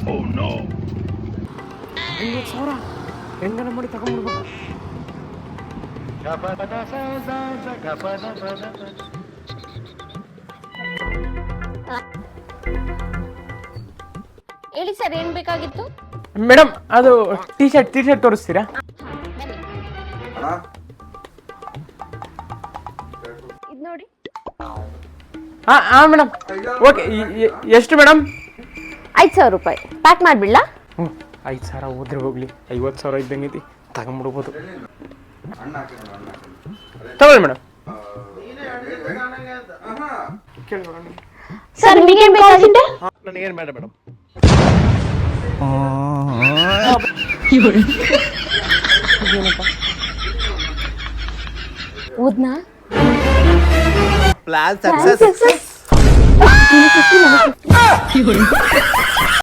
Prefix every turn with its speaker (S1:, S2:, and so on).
S1: 50,000 ಹೆಂಗನ ಮಾಡಿ ತಗೊಂಡ್ಬಿಡ್ಬೇಕು.
S2: ಹೇಳಿ ಸರ್, ಏನ್ ಬೇಕಾಗಿತ್ತು?
S1: ಮೇಡಮ್ ಅದು ಟಿ ಶರ್ಟ್ ತೋರಿಸ್ತೀರಾ?
S2: ಇದು ನೋಡಿ.
S1: ಹಾ ಮೇಡಮ್. ಓಕೆ, ಎಷ್ಟು ಮೇಡಮ್?
S2: 5,000 ರೂಪಾಯಿ ಪ್ಯಾಕ್ ಮಾಡಿಬಿಡ್ಲಾ?
S1: 5,000 ಹೋದ್ರೆ ಹೋಗ್ಲಿ, 50,000 ಇದ್ದಂಗೈತಿ, ತಗೊಂಡ್ಬಿಡ್ಬೋದು. ತಗೊಳ್ಳಿ ಮೇಡಮ್.
S2: ಸರ್ ನಿಮಗೇನ್ ಬೇಕಾಗಿತ್ತು?
S1: ನನಗೇನು ಬೇಡ ಮೇಡಮ್.
S2: ಓದ್ನಾ?
S3: Plan success.